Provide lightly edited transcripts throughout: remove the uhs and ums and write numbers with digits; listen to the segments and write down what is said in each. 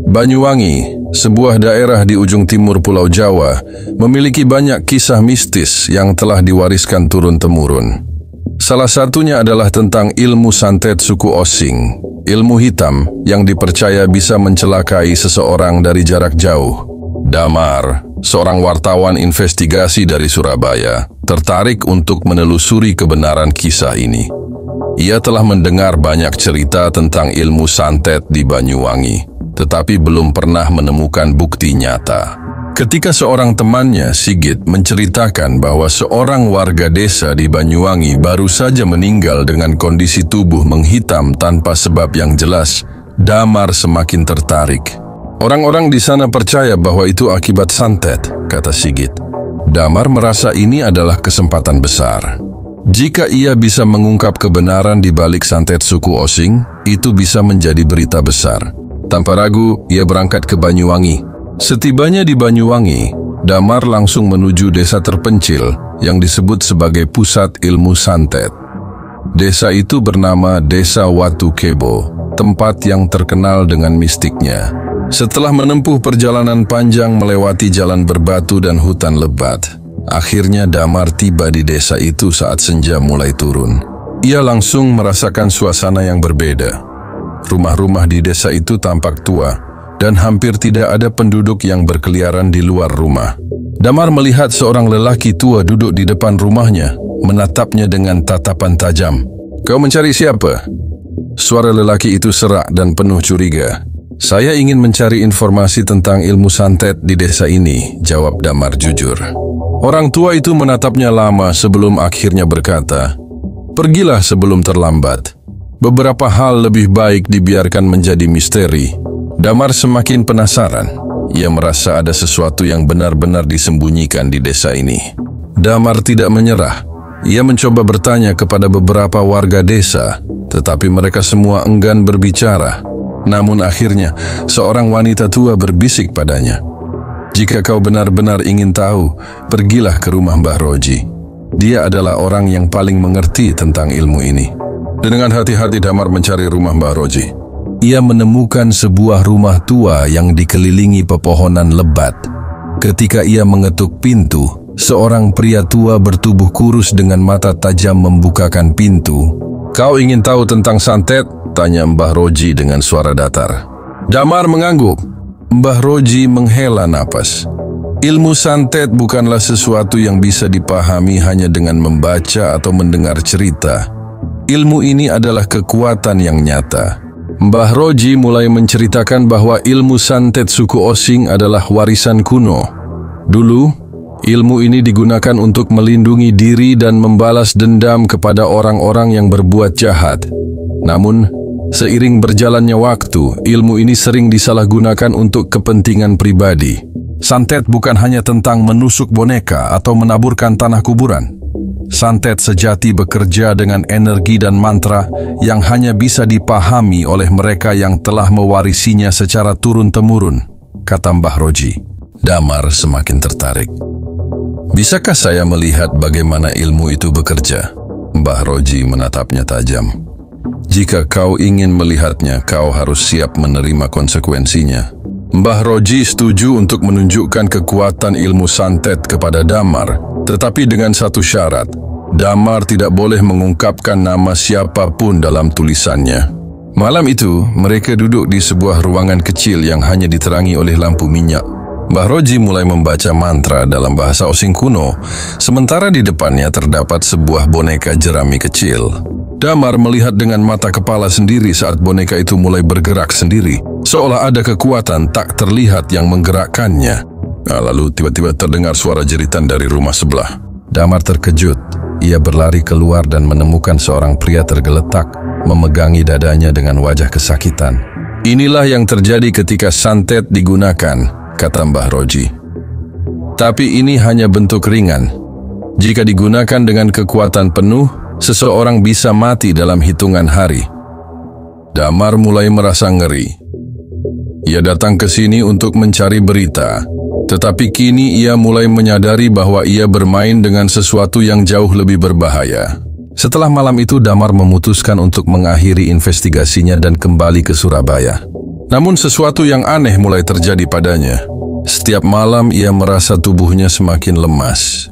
Banyuwangi, sebuah daerah di ujung timur Pulau Jawa, memiliki banyak kisah mistis yang telah diwariskan turun-temurun. Salah satunya adalah tentang ilmu santet suku Osing, ilmu hitam yang dipercaya bisa mencelakai seseorang dari jarak jauh. Damar, seorang wartawan investigasi dari Surabaya, tertarik untuk menelusuri kebenaran kisah ini. Ia telah mendengar banyak cerita tentang ilmu santet di Banyuwangi, tetapi belum pernah menemukan bukti nyata. Ketika seorang temannya, Sigit, menceritakan bahwa seorang warga desa di Banyuwangi baru saja meninggal dengan kondisi tubuh menghitam tanpa sebab yang jelas, Damar semakin tertarik. Orang-orang di sana percaya bahwa itu akibat santet, kata Sigit. Damar merasa ini adalah kesempatan besar. Jika ia bisa mengungkap kebenaran di balik santet suku Osing, itu bisa menjadi berita besar. Tanpa ragu, ia berangkat ke Banyuwangi. Setibanya di Banyuwangi, Damar langsung menuju desa terpencil yang disebut sebagai pusat ilmu santet. Desa itu bernama Desa Watu Kebo, tempat yang terkenal dengan mistiknya. Setelah menempuh perjalanan panjang melewati jalan berbatu dan hutan lebat, akhirnya Damar tiba di desa itu saat senja mulai turun. Ia langsung merasakan suasana yang berbeda. Rumah-rumah di desa itu tampak tua, dan hampir tidak ada penduduk yang berkeliaran di luar rumah. Damar melihat seorang lelaki tua duduk di depan rumahnya, menatapnya dengan tatapan tajam. "Kau mencari siapa?" Suara lelaki itu serak dan penuh curiga. "Saya ingin mencari informasi tentang ilmu santet di desa ini," jawab Damar jujur. Orang tua itu menatapnya lama sebelum akhirnya berkata, "Pergilah sebelum terlambat. Beberapa hal lebih baik dibiarkan menjadi misteri." Damar semakin penasaran. Ia merasa ada sesuatu yang benar-benar disembunyikan di desa ini. Damar tidak menyerah. Ia mencoba bertanya kepada beberapa warga desa, tetapi mereka semua enggan berbicara. Namun akhirnya, seorang wanita tua berbisik padanya, "Jika kau benar-benar ingin tahu, pergilah ke rumah Mbah Roji. Dia adalah orang yang paling mengerti tentang ilmu ini." Dengan hati-hati Damar mencari rumah Mbah Roji. Ia menemukan sebuah rumah tua yang dikelilingi pepohonan lebat. Ketika ia mengetuk pintu, seorang pria tua bertubuh kurus dengan mata tajam membukakan pintu. "Kau ingin tahu tentang santet?" tanya Mbah Roji dengan suara datar. Damar mengangguk. Mbah Roji menghela napas. Ilmu santet bukanlah sesuatu yang bisa dipahami hanya dengan membaca atau mendengar cerita. Ilmu ini adalah kekuatan yang nyata. Mbah Roji mulai menceritakan bahwa ilmu santet suku Osing adalah warisan kuno. Dulu, ilmu ini digunakan untuk melindungi diri dan membalas dendam kepada orang-orang yang berbuat jahat. Namun, seiring berjalannya waktu, ilmu ini sering disalahgunakan untuk kepentingan pribadi. Santet bukan hanya tentang menusuk boneka atau menaburkan tanah kuburan. Santet sejati bekerja dengan energi dan mantra yang hanya bisa dipahami oleh mereka yang telah mewarisinya secara turun-temurun, kata Mbah Roji. Damar semakin tertarik. "Bisakah saya melihat bagaimana ilmu itu bekerja?" Mbah Roji menatapnya tajam. "Jika kau ingin melihatnya, kau harus siap menerima konsekuensinya." Mbah Roji setuju untuk menunjukkan kekuatan ilmu santet kepada Damar, tetapi dengan satu syarat, Damar tidak boleh mengungkapkan nama siapapun dalam tulisannya. Malam itu, mereka duduk di sebuah ruangan kecil yang hanya diterangi oleh lampu minyak. Mbah Roji mulai membaca mantra dalam bahasa Osing kuno, sementara di depannya terdapat sebuah boneka jerami kecil. Damar melihat dengan mata kepala sendiri saat boneka itu mulai bergerak sendiri, seolah ada kekuatan tak terlihat yang menggerakkannya. Lalu tiba-tiba terdengar suara jeritan dari rumah sebelah. Damar terkejut. Ia berlari keluar dan menemukan seorang pria tergeletak, memegangi dadanya dengan wajah kesakitan. "Inilah yang terjadi ketika santet digunakan," kata Mbah Roji. "Tapi ini hanya bentuk ringan. Jika digunakan dengan kekuatan penuh, seseorang bisa mati dalam hitungan hari." Damar mulai merasa ngeri. Ia datang ke sini untuk mencari berita, tetapi kini ia mulai menyadari bahwa ia bermain dengan sesuatu yang jauh lebih berbahaya. Setelah malam itu, Damar memutuskan untuk mengakhiri investigasinya dan kembali ke Surabaya. Namun sesuatu yang aneh mulai terjadi padanya. Setiap malam ia merasa tubuhnya semakin lemas.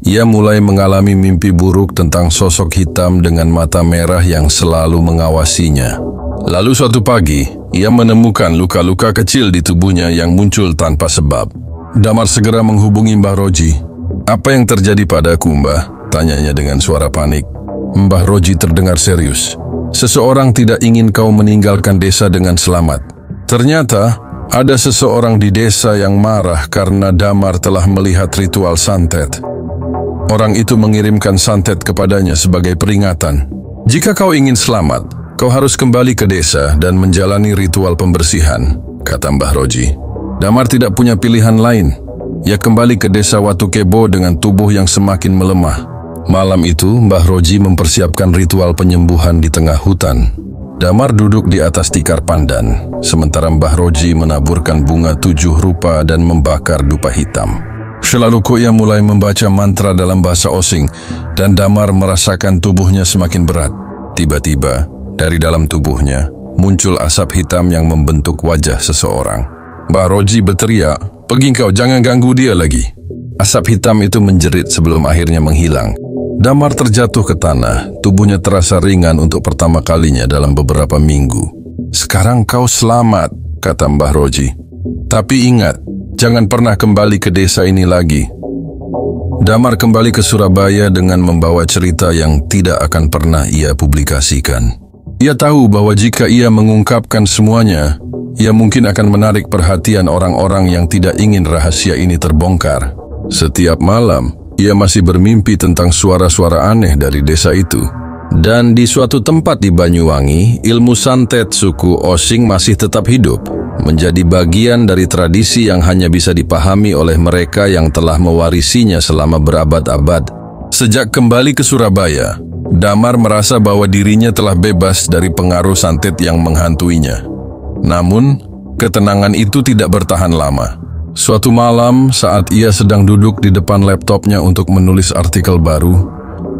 Ia mulai mengalami mimpi buruk tentang sosok hitam dengan mata merah yang selalu mengawasinya. Lalu suatu pagi, ia menemukan luka-luka kecil di tubuhnya yang muncul tanpa sebab. Damar segera menghubungi Mbah Roji. "Apa yang terjadi padaku, Mbah?" tanyanya dengan suara panik. Mbah Roji terdengar serius. "Seseorang tidak ingin kau meninggalkan desa dengan selamat. Ternyata ada seseorang di desa yang marah karena Damar telah melihat ritual santet. Orang itu mengirimkan santet kepadanya sebagai peringatan. Jika kau ingin selamat, kau harus kembali ke desa dan menjalani ritual pembersihan," kata Mbah Roji. Damar tidak punya pilihan lain. Ia kembali ke desa Watu Kebo dengan tubuh yang semakin melemah. Malam itu, Mbah Roji mempersiapkan ritual penyembuhan di tengah hutan. Damar duduk di atas tikar pandan, sementara Mbah Roji menaburkan bunga 7 rupa dan membakar dupa hitam. Selalu ia mulai membaca mantra dalam bahasa Osing, dan Damar merasakan tubuhnya semakin berat. Tiba-tiba, dari dalam tubuhnya, muncul asap hitam yang membentuk wajah seseorang. Mbah Roji berteriak, "Pergi kau, jangan ganggu dia lagi." Asap hitam itu menjerit sebelum akhirnya menghilang. Damar terjatuh ke tanah, tubuhnya terasa ringan untuk pertama kalinya dalam beberapa minggu. "Sekarang kau selamat," kata Mbah Roji. "Tapi ingat, jangan pernah kembali ke desa ini lagi." Damar kembali ke Surabaya dengan membawa cerita yang tidak akan pernah ia publikasikan. Ia tahu bahwa jika ia mengungkapkan semuanya, ia mungkin akan menarik perhatian orang-orang yang tidak ingin rahasia ini terbongkar. Setiap malam, ia masih bermimpi tentang suara-suara aneh dari desa itu. Dan di suatu tempat di Banyuwangi, ilmu santet suku Osing masih tetap hidup, menjadi bagian dari tradisi yang hanya bisa dipahami oleh mereka yang telah mewarisinya selama berabad-abad. Sejak kembali ke Surabaya, Damar merasa bahwa dirinya telah bebas dari pengaruh santet yang menghantuinya. Namun, ketenangan itu tidak bertahan lama. Suatu malam, saat ia sedang duduk di depan laptopnya untuk menulis artikel baru,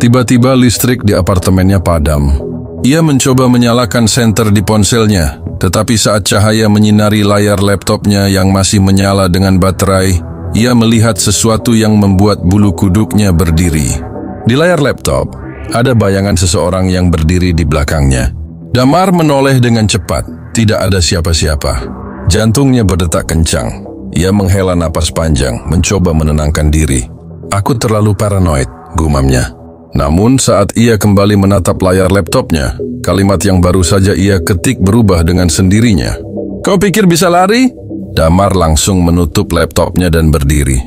tiba-tiba listrik di apartemennya padam. Ia mencoba menyalakan senter di ponselnya, tetapi saat cahaya menyinari layar laptopnya yang masih menyala dengan baterai, ia melihat sesuatu yang membuat bulu kuduknya berdiri. Di layar laptop, ada bayangan seseorang yang berdiri di belakangnya. Damar menoleh dengan cepat, tidak ada siapa-siapa. Jantungnya berdetak kencang. Ia menghela napas panjang, mencoba menenangkan diri. "Aku terlalu paranoid," gumamnya. Namun saat ia kembali menatap layar laptopnya, kalimat yang baru saja ia ketik berubah dengan sendirinya. "Kau pikir bisa lari?" Damar langsung menutup laptopnya dan berdiri.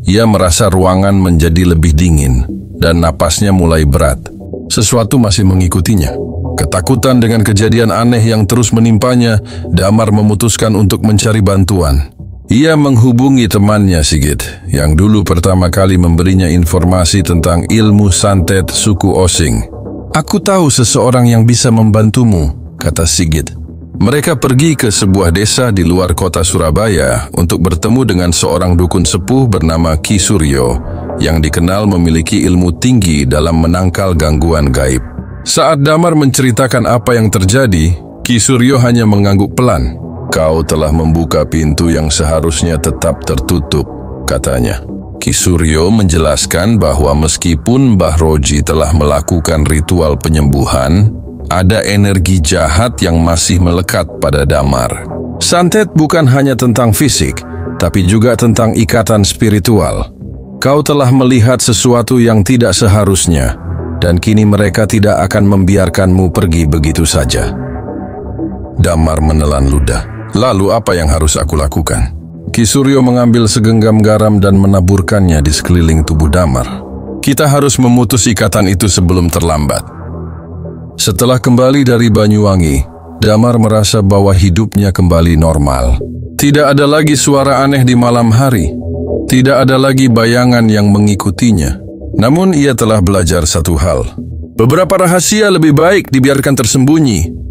Ia merasa ruangan menjadi lebih dingin, dan napasnya mulai berat. Sesuatu masih mengikutinya. Ketakutan dengan kejadian aneh yang terus menimpanya, Damar memutuskan untuk mencari bantuan. Ia menghubungi temannya Sigit, yang dulu pertama kali memberinya informasi tentang ilmu santet suku Osing. "Aku tahu seseorang yang bisa membantumu," kata Sigit. Mereka pergi ke sebuah desa di luar kota Surabaya untuk bertemu dengan seorang dukun sepuh bernama Ki Suryo, yang dikenal memiliki ilmu tinggi dalam menangkal gangguan gaib. Saat Damar menceritakan apa yang terjadi, Ki Suryo hanya mengangguk pelan. "Kau telah membuka pintu yang seharusnya tetap tertutup," katanya. Ki Suryo menjelaskan bahwa meskipun Mbah Roji telah melakukan ritual penyembuhan, ada energi jahat yang masih melekat pada Damar. Santet bukan hanya tentang fisik, tapi juga tentang ikatan spiritual. Kau telah melihat sesuatu yang tidak seharusnya, dan kini mereka tidak akan membiarkanmu pergi begitu saja. Damar menelan ludah. Lalu apa yang harus aku lakukan? Ki Suryo mengambil segenggam garam dan menaburkannya di sekeliling tubuh Damar. Kita harus memutus ikatan itu sebelum terlambat. Setelah kembali dari Banyuwangi, Damar merasa bahwa hidupnya kembali normal. Tidak ada lagi suara aneh di malam hari. Tidak ada lagi bayangan yang mengikutinya. Namun ia telah belajar satu hal. Beberapa rahasia lebih baik dibiarkan tersembunyi.